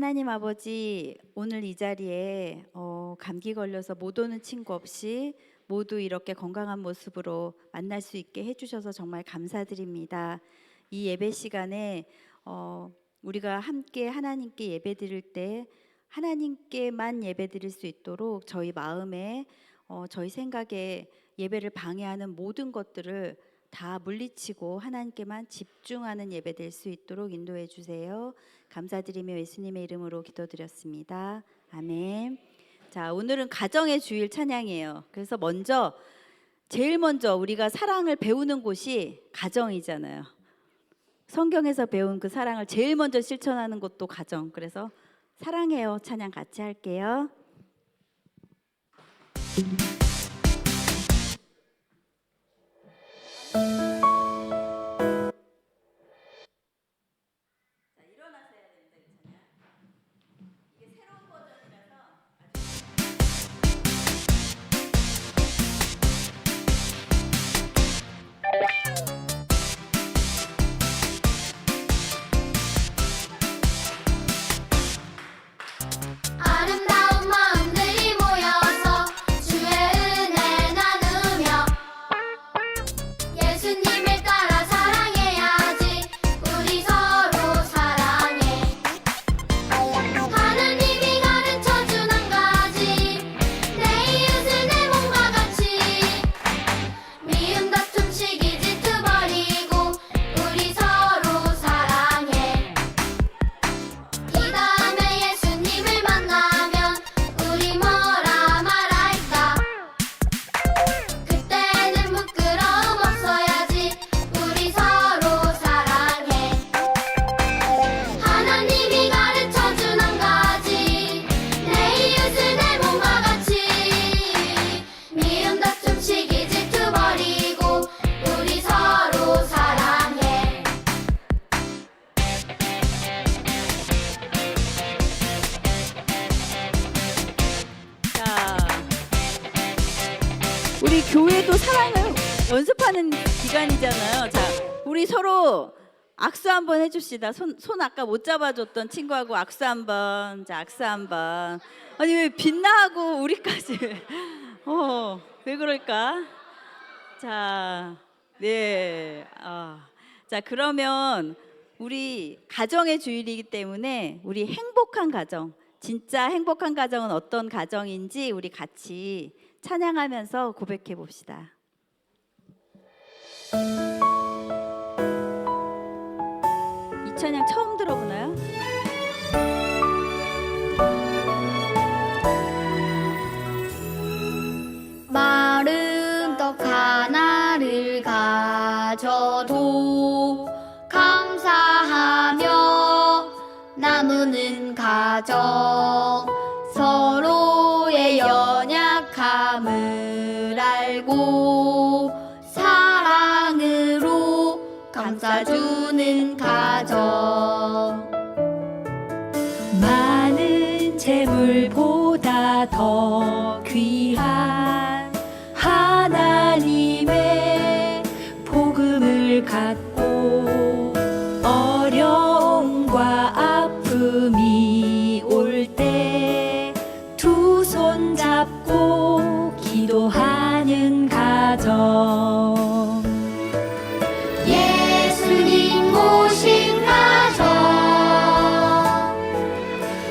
하나님 아버지, 오늘 이 자리에 감기 걸려서 못 오는 친구 없이 모두 이렇게 건강한 모습으로 만날 수 있게 해주셔서 정말 감사드립니다. 이 예배 시간에 우리가 함께 하나님께 예배 드릴 때 하나님께만 예배 드릴 수 있도록 저희 마음에 저희 생각에 예배를 방해하는 모든 것들을 다 물리치고 하나님께만 집중하는 예배 될 수 있도록 인도해 주세요. 감사드리며 예수님의 이름으로 기도드렸습니다. 아멘. 자, 오늘은 가정의 주일 찬양이에요. 그래서 제일 먼저 우리가 사랑을 배우는 곳이 가정이잖아요. 성경에서 배운 그 사랑을 제일 먼저 실천하는 곳도 가정. 그래서 사랑해요 찬양 같이 할게요. 아름다운 마음들이 모여서 주의 은혜 나누며 예수님을 따라 사랑해야지 우리 서로 사랑해 하나님이 가르쳐준 한 가지 내 이웃을 내 몸과 같이 미움 다툼 시기 질투 버리고 우리 서로 사랑해 이 다음에 예수님을 만나면 우리 뭐라 말할까 그때는 부끄러움 없어야지 우리 서로 사랑해 하나님이 가르쳐준 한 가지 내 이웃을 내 몸과 같이 미움 다툼 시기 질투 버리고 우리 서로 사랑해 자, 우리 교회도 사랑을 연습하는 기간이잖아요. 자, 우리 서로 악수 한번 해줍시다. 손 아까 못 잡아줬던 친구하고 악수 한번. 자, 악수 한번. 아니 왜 빛나고 우리까지? 왜 그럴까? 자, 네. 자, 그러면 우리 가정의 주일이기 때문에 우리 행복한 가정, 진짜 행복한 가정은 어떤 가정인지 우리 같이 찬양하면서 고백해 봅시다. 이 찬양 처음 들어보나요? 마른 떡 하나를 가져도 감사하며 나누는 가정 서로의 연약함을 알고 사랑으로 감싸주는 가정 많은 재물보다 더 귀한 하나님의 복음을 갖고 어려움과 아픔이 올 때 두 손 잡고 기도하는 가정 예수님 모신 가정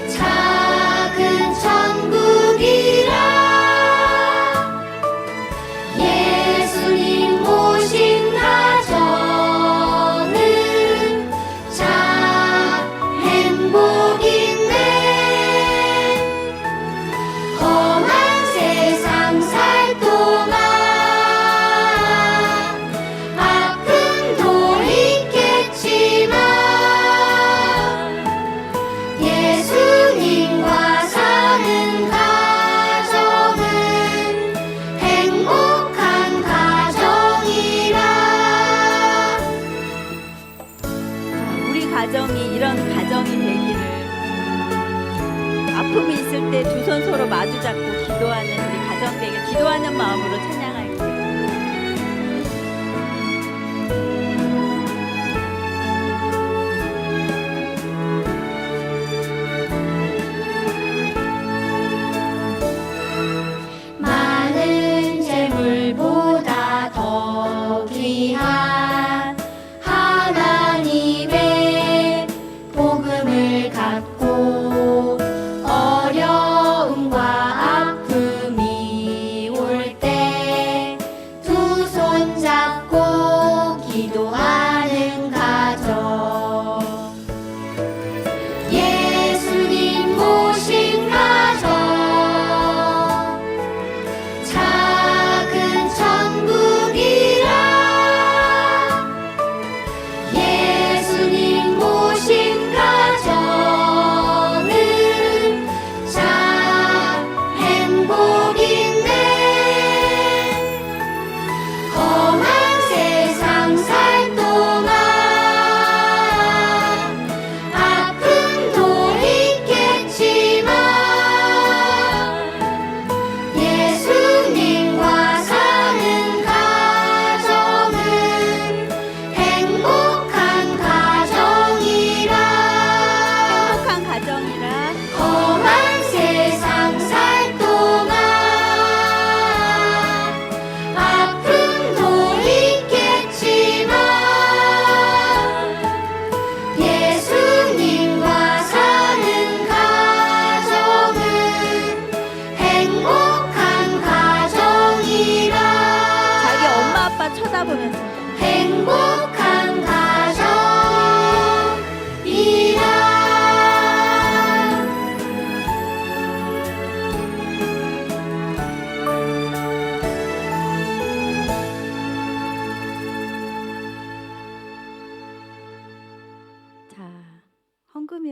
작은 천국이라 예수님 모신 가정은 참 행복 있네 험한 세상 살 동안 아픔도 있겠지만 예수님과 사는 가정은 행복한 가정이라 우리 가정이 이런 가정이 되기를 아픔이 있을 때 두 손 서로 마주 잡고 기도하는 우리 가정 되길 기도하는 마음으로 찬양할게요.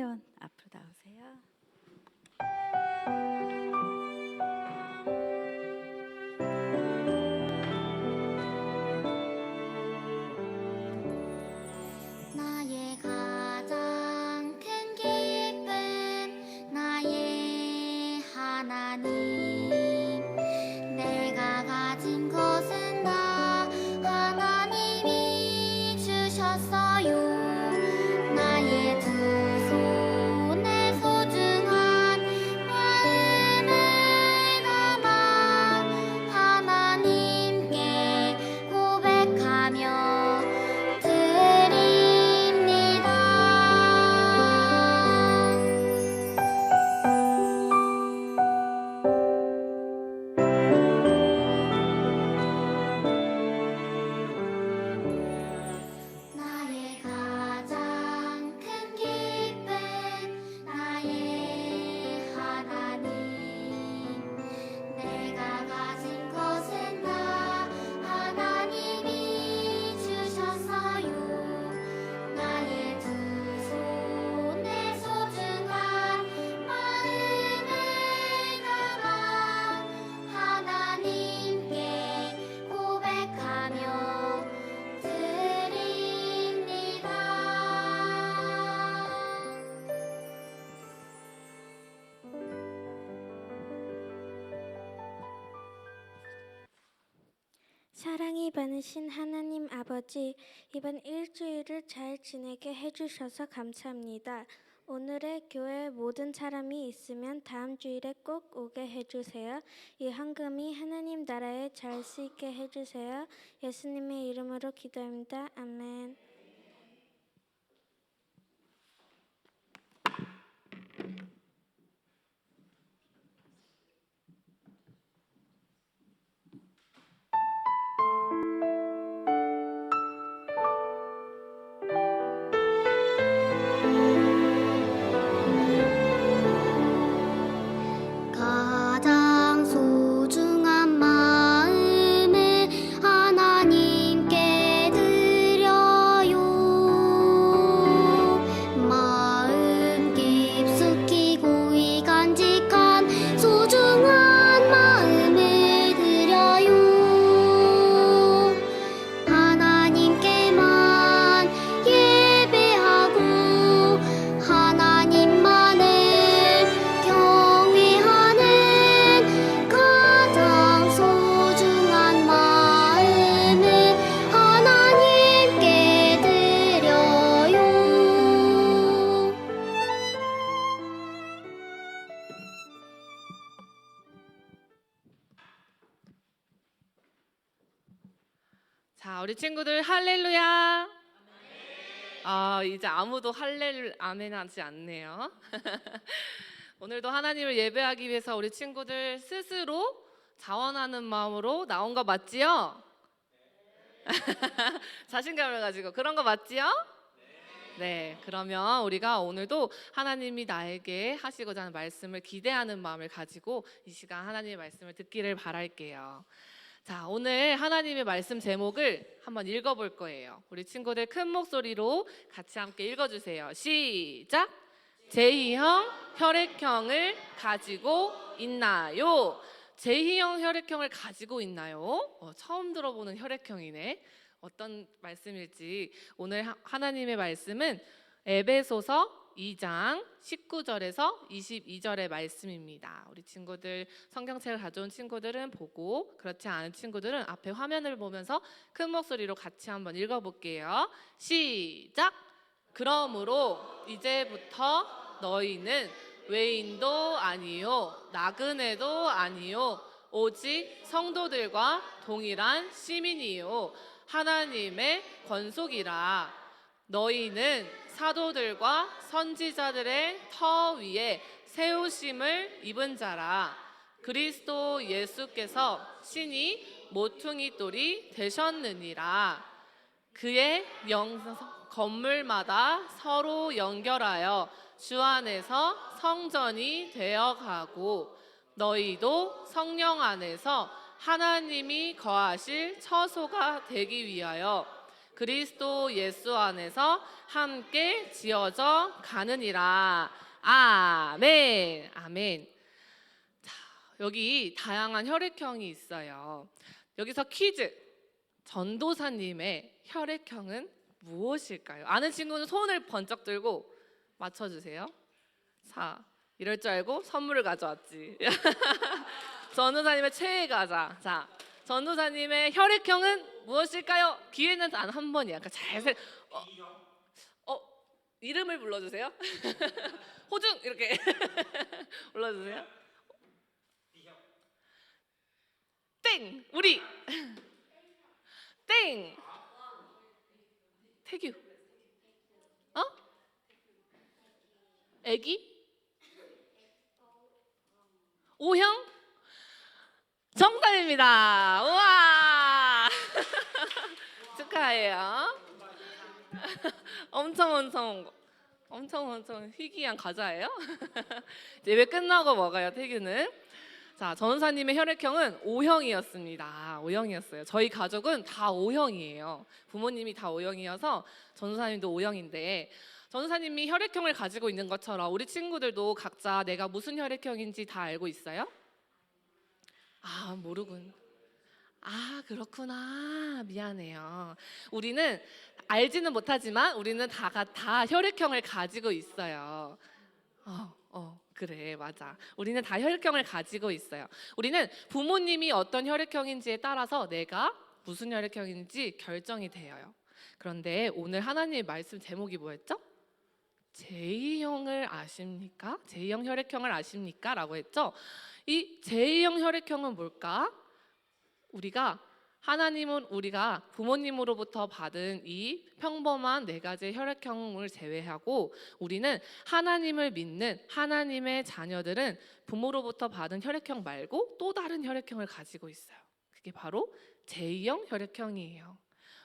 시면 앞으로 나오세요. 나의 가장 큰 기쁨 나의 하나님 내가 가진 것은 다 하나님이 주셨어요 나의 두 손에 소중한 마음을 담아 하나님께 고백하며 드립니다. 나의 가장 큰 기쁨 나의 하나님 내가 가진 것은 다 하나님이 주셨어요 나의 두 손에 소중한 마음을 담아 하나님께 고백하며 드립니다. 사랑이 많으신 하나님 아버지, 이번 일주일을 잘 지내게 해주셔서 감사합니다. 오늘의 교회 모든 사람이 있으면 다음 주일에 꼭 오게 해주세요. 이 헌금이 하나님 나라에 잘 쓰이게 해주세요. 예수님의 이름으로 기도합니다. 아멘. 가장 소중한 마음을 하나님께 드려요 마음 깊숙이 고이 간직한 소중한 마음을 드려요 하나님께만 예배하고 하나님만을 경외하는 가장 소중한 마음을 하나님께 드려요. 자, 우리 친구들 할렐루야. 이제 아무도 할렐 아멘 하지 않네요. 오늘도 하나님을 예배하기 위해서 우리 친구들 스스로 자원하는 마음으로 나온 거 맞지요? 자신감을 가지고 그런 거 맞지요? 네, 그러면 우리가 오늘도 하나님이 나에게 하시고자 하는 말씀을 기대하는 마음을 가지고 이 시간 하나님의 말씀을 듣기를 바랄게요. 자, 오늘 하나님의 말씀 제목을 한번 읽어볼 거예요. 우리 친구들 큰 목소리로 같이 함께 읽어주세요. 시작! 제2형 혈액형을 가지고 있나요? 제2형 혈액형을 가지고 있나요? 처음 들어보는 혈액형이네. 어떤 말씀일지 오늘 하나님의 말씀은 에베소서 2장 19절에서 22절의 말씀입니다. 우리 친구들 성경책을 가져온 친구들은 보고 그렇지 않은 친구들은 앞에 화면을 보면서 큰 목소리로 같이 한번 읽어볼게요. 시작! 그러므로 이제부터 너희는 외인도 아니요 나그네도 아니요 오직 성도들과 동일한 시민이요 하나님의 권속이라. 너희는 사도들과 선지자들의 터 위에 세우심을 입은 자라. 그리스도 예수께서 신이 모퉁이 돌이 되셨느니라. 그의 건물마다 서로 연결하여 주 안에서 성전이 되어가고 너희도 성령 안에서 하나님이 거하실 처소가 되기 위하여 그리스도 예수 안에서 함께 지어져 가느니라. 아멘. 아멘. 자, 여기 다양한 혈액형이 있어요. 여기서 퀴즈. 전도사님의 혈액형은 무엇일까요? 아는 친구는 손을 번쩍 들고 맞춰주세요. 자, 이럴 줄 알고 선물을 가져왔지. 전도사님의 최애 과자. 자, 전도사님의 혈액형은 무엇일까요? 기회는 단 한 번이야. 그러니까 잘 이름을 불러주세요. 호중 이렇게 불러주세요. 땡 우리 땡 태규 애기 O형 정답입니다. 우와 축하해요. 엄청 희귀한 과자예요. 예배 끝나고 먹어요, 태규는. 자, 전도사님의 혈액형은 O형이었습니다. O형이었어요. 저희 가족은 다 O형이에요. 부모님이 다 O형이어서 전도사님도 O형인데, 전도사님이 혈액형을 가지고 있는 것처럼 우리 친구들도 각자 내가 무슨 혈액형인지 다 알고 있어요? 아, 모르군. 아, 그렇구나. 미안해요. 우리는 알지는 못하지만 우리는 다 혈액형을 가지고 있어요. 그래, 맞아. 우리는 다 혈액형을 가지고 있어요. 우리는 부모님이 어떤 혈액형인지에 따라서 내가 무슨 혈액형인지 결정이 돼요. 그런데 오늘 하나님의 말씀 제목이 뭐였죠? 제2형을 아십니까? 제2형 혈액형을 아십니까? 라고 했죠. 이 제2형 혈액형은 뭘까? 우리가 부모님으로부터 받은 이 평범한 4가지 혈액형을 제외하고 우리는 하나님을 믿는 하나님의 자녀들은 부모로부터 받은 혈액형 말고 또 다른 혈액형을 가지고 있어요. 그게 바로 제2형 혈액형이에요.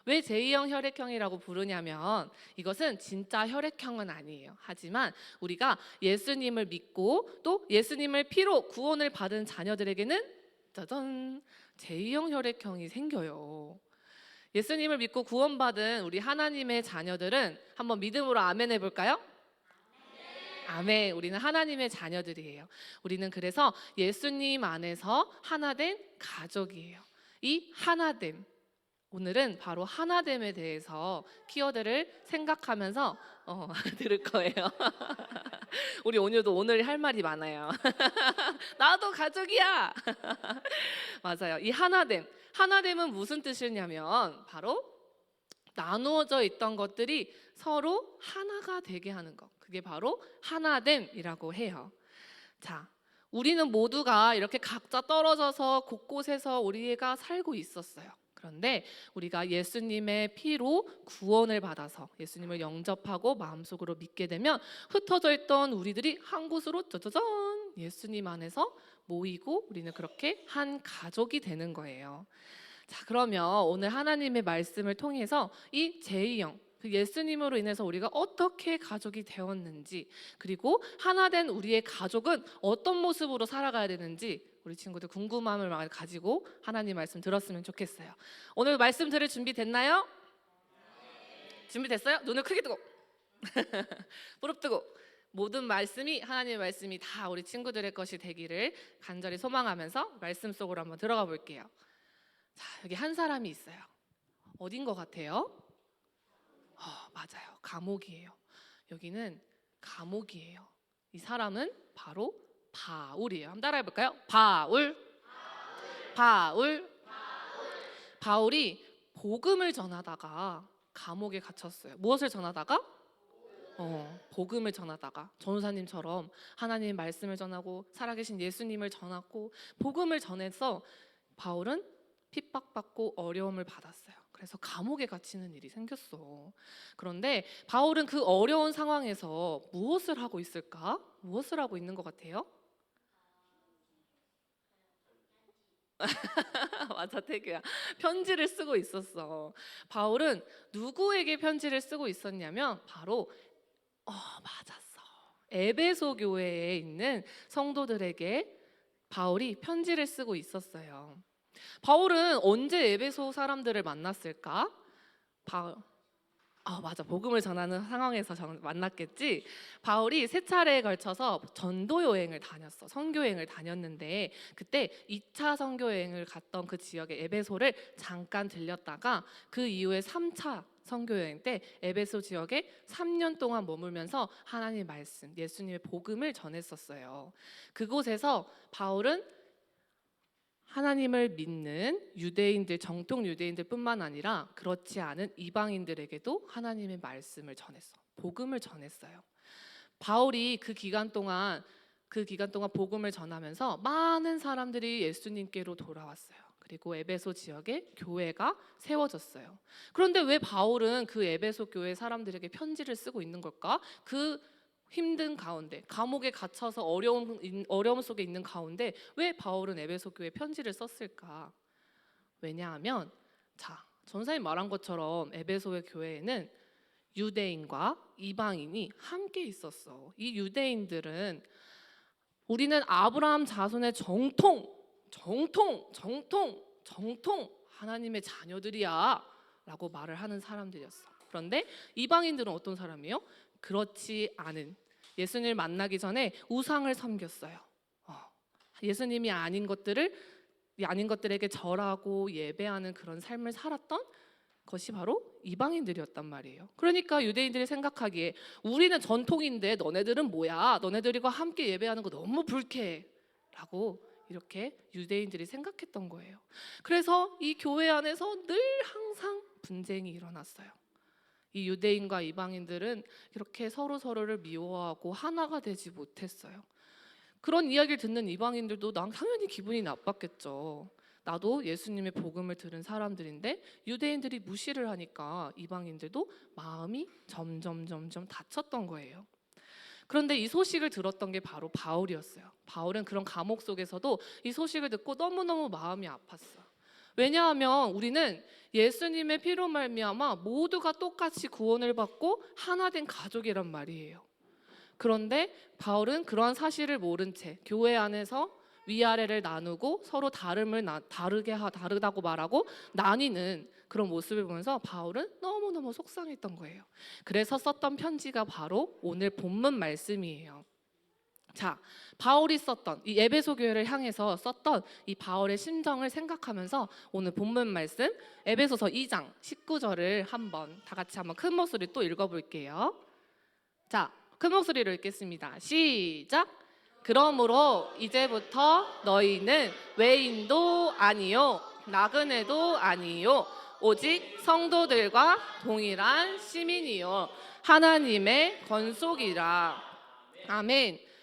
왜 제2형 혈액형이라고 부르냐면 이것은 진짜 혈액형은 아니에요. 하지만 우리가 예수님을 믿고 또 예수님을 피로 구원을 받은 자녀들에게는 짜잔! 제2형 혈액형이 생겨요. 예수님을 믿고 구원받은 우리 하나님의 자녀들은 한번 믿음으로 아멘 해볼까요? 아멘. 우리는 하나님의 자녀들이에요. 우리는 그래서 예수님 안에서 하나된 가족이에요. 이 하나됨, 오늘은 바로 하나됨에 대해서 키워드를 생각하면서 들을 거예요. 우리 온유도 오늘 할 말이 많아요. 나도 가족이야. 맞아요. 이 하나됨은 무슨 뜻이냐면 바로 나누어져 있던 것들이 서로 하나가 되게 하는 것. 그게 바로 하나됨이라고 해요. 자, 우리는 모두가 이렇게 각자 떨어져서 곳곳에서 우리가 살고 있었어요. 그런데 우리가 예수님의 피로 구원을 받아서 예수님을 영접하고 마음속으로 믿게 되면 흩어져 있던 우리들이 한 곳으로 짜자잔 예수님 안에서 모이고 우리는 그렇게 한 가족이 되는 거예요. 자, 그러면 오늘 하나님의 말씀을 통해서 이 제2형, 그 예수님으로 인해서 우리가 어떻게 가족이 되었는지, 그리고 하나된 우리의 가족은 어떤 모습으로 살아가야 되는지 우리 친구들 궁금함을 많이 가지고 하나님 말씀 들었으면 좋겠어요. 오늘 말씀 들을 준비 됐나요? 준비됐어요? 눈을 크게 뜨고 무릎 뜨고 모든 말씀이 하나님의 말씀이 다 우리 친구들의 것이 되기를 간절히 소망하면서 말씀 속으로 한번 들어가 볼게요. 자, 여기 한 사람이 있어요. 어딘 것 같아요? 맞아요. 감옥이에요. 여기는 감옥이에요. 이 사람은 바로 바울이에요. 한번 따라해 볼까요? 바울이 복음을 전하다가 감옥에 갇혔어요. 무엇을 전하다가? 복음을 전하다가 전도사님처럼 하나님의 말씀을 전하고 살아계신 예수님을 전하고 복음을 전해서 바울은 핍박받고 어려움을 받았어요. 그래서 감옥에 갇히는 일이 생겼어. 그런데 바울은 그 어려운 상황에서 무엇을 하고 있을까? 무엇을 하고 있는 것 같아요? 맞아, 태규야. 편지를 쓰고 있었어. 바울은 누구에게 편지를 쓰고 있었냐면 바로 맞았어. 에베소 교회에 있는 성도들에게 바울이 편지를 쓰고 있었어요. 바울은 언제 에베소 사람들을 만났을까? 맞아. 복음을 전하는 상황에서 만났겠지. 바울이 세 차례에 걸쳐서 전도 여행을 다녔어. 선교 여행을 다녔는데 그때 2차 선교 여행을 갔던 그 지역의 에베소를 잠깐 들렸다가 그 이후에 3차 선교 여행 때 에베소 지역에 3년 동안 머물면서 하나님의 말씀, 예수님의 복음을 전했었어요. 그곳에서 바울은 하나님을 믿는 유대인들, 정통 유대인들뿐만 아니라 그렇지 않은 이방인들에게도 하나님의 말씀을 전했어. 복음을 전했어요. 바울이 그 기간 동안 복음을 전하면서 많은 사람들이 예수님께로 돌아왔어요. 그리고 에베소 지역에 교회가 세워졌어요. 그런데 왜 바울은 그 에베소 교회 사람들에게 편지를 쓰고 있는 걸까? 그 힘든 가운데, 감옥에 갇혀서 어려움 속에 있는 가운데 왜 바울은 에베소 교회에 편지를 썼을까? 왜냐하면 전사님 말한 것처럼 에베소의 교회에는 유대인과 이방인이 함께 있었어. 이 유대인들은 우리는 아브라함 자손의 정통 하나님의 자녀들이야 라고 말을 하는 사람들이었어. 그런데 이방인들은 어떤 사람이에요? 그렇지 않은, 예수님을 만나기 전에 우상을 섬겼어요. 예수님이 아닌 것들에게 절하고 예배하는 그런 삶을 살았던 것이 바로 이방인들이었단 말이에요. 그러니까 유대인들이 생각하기에 우리는 전통인데 너네들은 뭐야? 너네들과 함께 예배하는 거 너무 불쾌해 라고 이렇게 유대인들이 생각했던 거예요. 그래서 이 교회 안에서 늘 항상 분쟁이 일어났어요. 이 유대인과 이방인들은 이렇게 서로를 미워하고 하나가 되지 못했어요. 그런 이야기를 듣는 이방인들도 당연히 기분이 나빴겠죠. 나도 예수님의 복음을 들은 사람들인데 유대인들이 무시를 하니까 이방인들도 마음이 점점 다쳤던 거예요. 그런데 이 소식을 들었던 게 바로 바울이었어요. 바울은 그런 감옥 속에서도 이 소식을 듣고 너무너무 마음이 아팠어. 왜냐하면 우리는 예수님의 피로 말미암아 모두가 똑같이 구원을 받고 하나 된 가족이란 말이에요. 그런데 바울은 그러한 사실을 모른 채 교회 안에서 위아래를 나누고 서로 다르다고 말하고 나뉘는 그런 모습을 보면서 바울은 너무너무 속상했던 거예요. 그래서 썼던 편지가 바로 오늘 본문 말씀이에요. 바울이 썼던 이 에베소 교회를 향해서 썼던 이 바울의 심정을 생각하면서 오늘 본문 말씀 에베소서 2장 19절을 다 같이 큰 목소리 또 읽어볼게요. 큰 목소리로 읽겠습니다. 시작. 그러므로 이제부터 너희는 외인도 아니요 나그네도 아니요 오직 성도들과 동일한 시민이요 하나님의 건속이라. 아멘.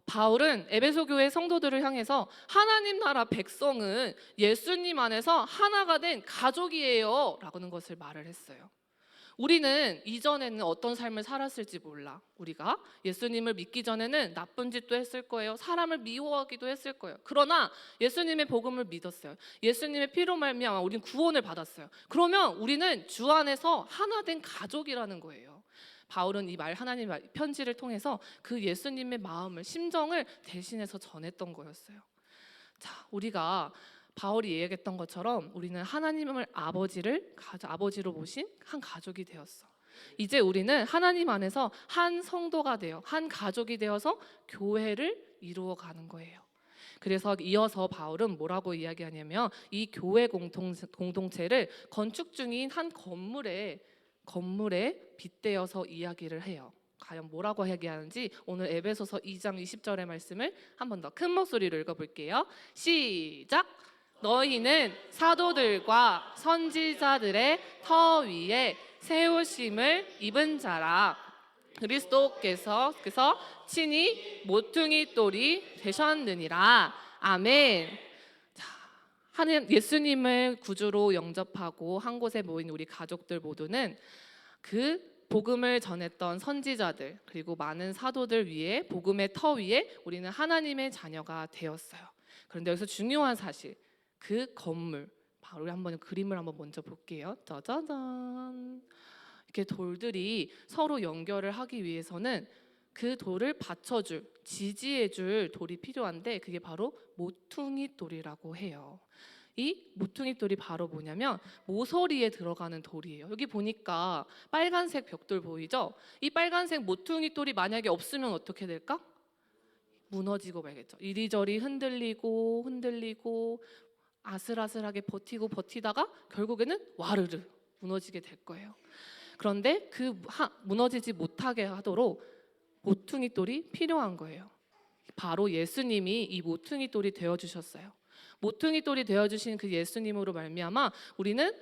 바울은 에베소 교회 성도들을 향해서 하나님 나라 백성은 예수님 안에서 하나가 된 가족이에요 라는 것을 말을 했어요. 우리는 이전에는 어떤 삶을 살았을지 몰라. 우리가 예수님을 믿기 전에는 나쁜 짓도 했을 거예요. 사람을 미워하기도 했을 거예요. 그러나 예수님의 복음을 믿었어요. 예수님의 피로 말미암아 우리는 구원을 받았어요. 그러면 우리는 주 안에서 하나 된 가족이라는 거예요. 바울은 이 하나님의 편지를 통해서 그 예수님의 마음을, 심정을 대신해서 전했던 거였어요. 우리가 바울이 얘기했던 것처럼 우리는 하나님을 아버지로 모신 한 가족이 되었어. 이제 우리는 하나님 안에서 한 성도가 되어 한 가족이 되어서 교회를 이루어가는 거예요. 그래서 이어서 바울은 뭐라고 이야기하냐면 이 교회 공동체를 건축 중인 한 건물에 빗대어서 이야기를 해요. 과연 뭐라고 이야기하는지 오늘 에베소서 2장 20절의 말씀을 한 번 더 큰 목소리로 읽어볼게요. 시작. 너희는 사도들과 선지자들의 터 위에 세우심을 입은 자라. 그리스도께서 친히 모퉁이 돌이 되셨느니라. 아멘. 예수님을 구주로 영접하고 한 곳에 모인 우리 가족들 모두는 그 복음을 전했던 선지자들 그리고 많은 사도들 위에 복음의 터 위에 우리는 하나님의 자녀가 되었어요. 그런데 여기서 중요한 사실, 그 건물, 바로 우리 한번 그림을 한번 먼저 볼게요. 짜자잔. 이렇게 돌들이 서로 연결을 하기 위해서는 그 돌을 받쳐줄, 지지해줄 돌이 필요한데 그게 바로 모퉁이 돌이라고 해요. 이 모퉁이 돌이 바로 뭐냐면 모서리에 들어가는 돌이에요. 여기 보니까 빨간색 벽돌 보이죠? 이 빨간색 모퉁이 돌이 만약에 없으면 어떻게 될까? 무너지고 말겠죠. 이리저리 흔들리고 흔들리고 아슬아슬하게 버티고 버티다가 결국에는 와르르 무너지게 될 거예요. 그런데 무너지지 못하게 하도록 모퉁이 돌이 필요한 거예요. 바로 예수님이 이 모퉁이 돌이 되어 주셨어요. 모퉁이 돌이 되어 주신 그 예수님으로 말미암아 우리는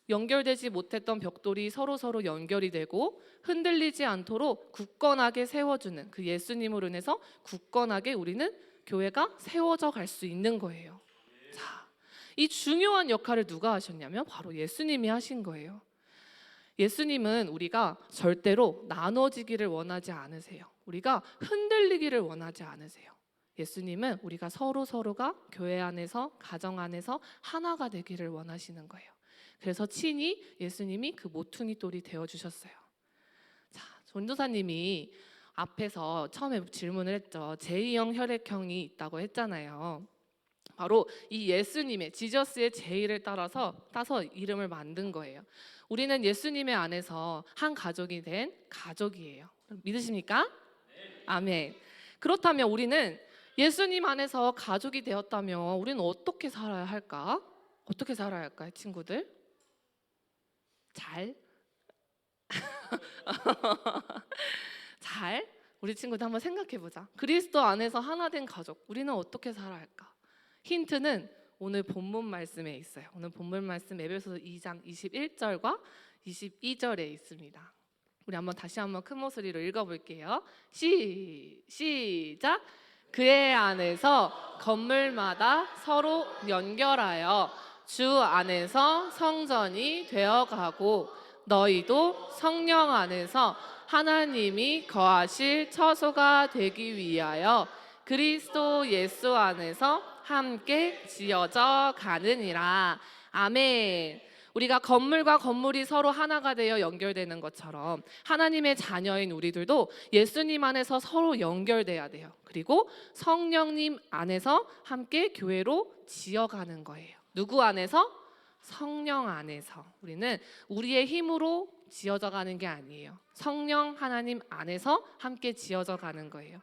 연결되지 못했던 벽돌이 서로 연결이 되고 흔들리지 않도록 굳건하게 세워주는 그 예수님으로 인해서 굳건하게 우리는 교회가 세워져 갈 수 있는 거예요. 자, 이 중요한 역할을 누가 하셨냐면 바로 예수님이 하신 거예요. 예수님은 우리가 절대로 나눠지기를 원하지 않으세요. 우리가 흔들리기를 원하지 않으세요. 예수님은 우리가 서로가 교회 안에서 가정 안에서 하나가 되기를 원하시는 거예요. 그래서 친히 예수님이 그 모퉁이 돌이 되어 주셨어요. 자, 전도사님이 앞에서 처음에 질문을 했죠. 제2형 혈액형이 있다고 했잖아요. 바로 이 예수님의 지저스의 제의를 따서 이름을 만든 거예요. 우리는 예수님의 안에서 한 가족이 된 가족이에요. 믿으십니까? 아멘. 그렇다면 우리는 예수님 안에서 가족이 되었다면 우리는 어떻게 살아야 할까? 어떻게 살아야 할까요, 친구들? 잘? 우리 친구들 한번 생각해 보자. 그리스도 안에서 하나 된 가족, 우리는 어떻게 살아야 할까? 힌트는 오늘 본문 말씀에 있어요. 오늘 본문 말씀 에베소서 2장 21절과 22절에 있습니다. 우리 다시 한번 큰 목소리로 읽어볼게요. 시작. 그의 안에서 건물마다 서로 연결하여 주 안에서 성전이 되어가고 너희도 성령 안에서 하나님이 거하실 처소가 되기 위하여 그리스도 예수 안에서 함께 지어져 가느니라. 아멘. 우리가 건물과 건물이 서로 하나가 되어 연결되는 것처럼 하나님의 자녀인 우리들도 예수님 안에서 서로 연결돼야 돼요. 그리고 성령님 안에서 함께 교회로 지어가는 거예요. 누구 안에서? 성령 안에서. 우리는 우리의 힘으로 지어져 가는 게 아니에요. 성령 하나님 안에서 함께 지어져 가는 거예요.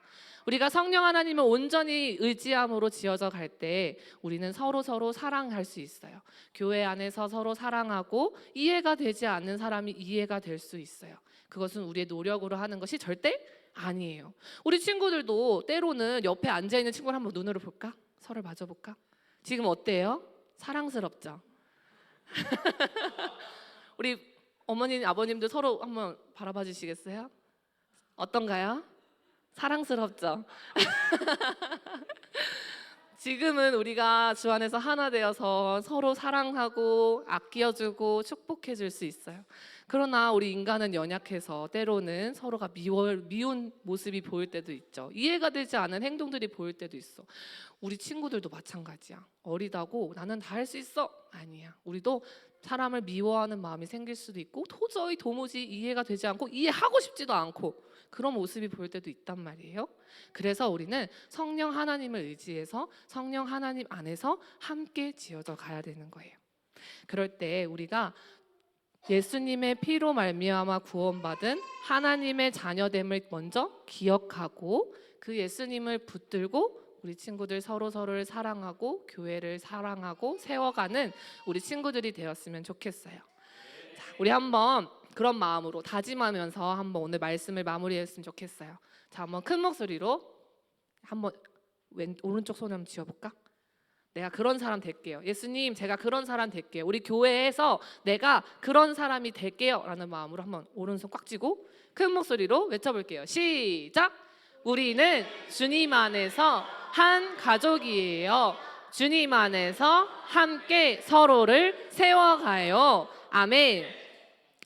우리가 성령 하나님을 온전히 의지함으로 지어져 갈 때 우리는 서로 사랑할 수 있어요. 교회 안에서 서로 사랑하고 이해가 되지 않는 사람이 이해가 될 수 있어요. 그것은 우리의 노력으로 하는 것이 절대 아니에요. 우리 친구들도 때로는 옆에 앉아있는 친구를 한번 눈으로 볼까? 서로 마주 볼까? 지금 어때요? 사랑스럽죠? 우리 어머님, 아버님들 서로 한번 바라봐 주시겠어요? 어떤가요? 사랑스럽죠? 지금은 우리가 주 안에서 하나 되어서 서로 사랑하고 아껴주고 축복해줄 수 있어요. 그러나 우리 인간은 연약해서 때로는 서로가 미운 모습이 보일 때도 있죠. 이해가 되지 않은 행동들이 보일 때도 있어. 우리 친구들도 마찬가지야. 어리다고 나는 다 할 수 있어? 아니야. 우리도 사람을 미워하는 마음이 생길 수도 있고 도무지 이해가 되지 않고 이해하고 싶지도 않고 그런 모습이 보일 때도 있단 말이에요. 그래서 우리는 성령 하나님을 의지해서 성령 하나님 안에서 함께 지어져 가야 되는 거예요. 그럴 때 우리가 예수님의 피로 말미암아 구원받은 하나님의 자녀됨을 먼저 기억하고 그 예수님을 붙들고 우리 친구들 서로를 사랑하고 교회를 사랑하고 세워가는 우리 친구들이 되었으면 좋겠어요. 자, 우리 한번 그런 마음으로 다짐하면서 한번 오늘 말씀을 마무리했으면 좋겠어요. 자, 한번 큰 목소리로 한번 오른쪽 손 한번 쥐어볼까? 내가 그런 사람 될게요. 예수님, 제가 그런 사람 될게요. 우리 교회에서 내가 그런 사람이 될게요 라는 마음으로 한번 오른손 꽉 쥐고 큰 목소리로 외쳐볼게요. 시작! 우리는 주님 안에서 한 가족이에요. 주님 안에서 함께 서로를 세워가요. 아멘.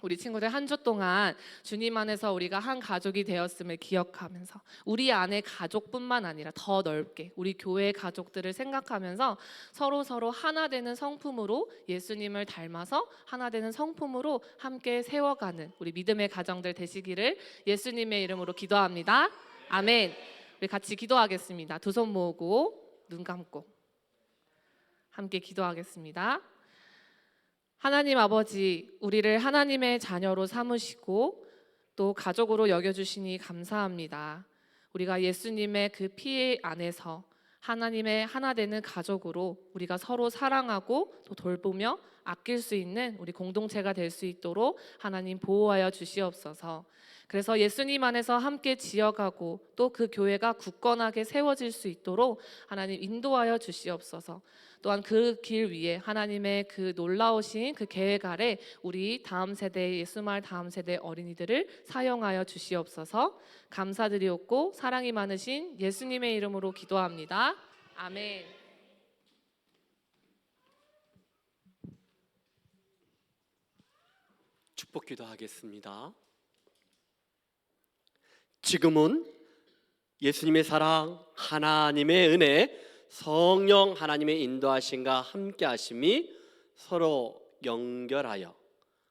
우리 친구들 한 주 동안 주님 안에서 우리가 한 가족이 되었음을 기억하면서 우리 안에 가족뿐만 아니라 더 넓게 우리 교회 가족들을 생각하면서 서로 하나 되는 성품으로 예수님을 닮아서 하나 되는 성품으로 함께 세워가는 우리 믿음의 가정들 되시기를 예수님의 이름으로 기도합니다. 아멘. 우리 같이 기도하겠습니다. 두 손 모으고 눈 감고 함께 기도하겠습니다. 하나님 아버지, 우리를 하나님의 자녀로 삼으시고 또 가족으로 여겨주시니 감사합니다. 우리가 예수님의 그 피 안에서 하나님의 하나 되는 가족으로 우리가 서로 사랑하고 또 돌보며 아낄 수 있는 우리 공동체가 될 수 있도록 하나님 보호하여 주시옵소서. 그래서 예수님 안에서 함께 지어가고 또 그 교회가 굳건하게 세워질 수 있도록 하나님 인도하여 주시옵소서. 또한 그 길 위에 하나님의 그 놀라우신 그 계획 아래 우리 다음 세대 예수말 다음 세대 어린이들을 사용하여 주시옵소서. 감사드리옵고 사랑이 많으신 예수님의 이름으로 기도합니다. 아멘. 축복 기도하겠습니다. 지금은 예수님의 사랑, 하나님의 은혜, 성령 하나님의 인도하심과 함께 하심이 서로 연결하여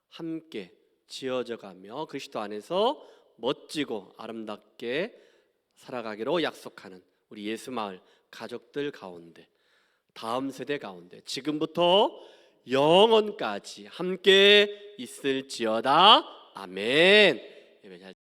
함께 지어져 가며 그리스도 안에서 멋지고 아름답게 살아가기로 약속하는 우리 예수마을 가족들 가운데, 다음 세대 가운데 지금부터 영원까지 함께 있을지어다. 아멘. 예배 잘